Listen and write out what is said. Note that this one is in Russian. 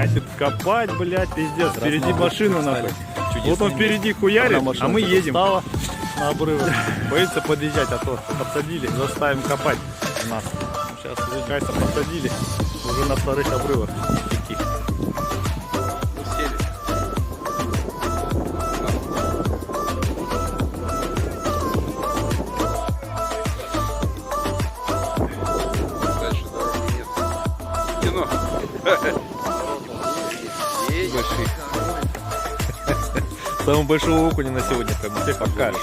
Хватит копать, блядь, пиздец. Впереди машина нахуй. Вот он впереди хуярит, а мы едем на обрыве. Боится подъезжать, а то подсадили, заставим копать нас. Сейчас хайса подсадили, уже на вторых обрывах. Самого большого окуня на сегодня пока что.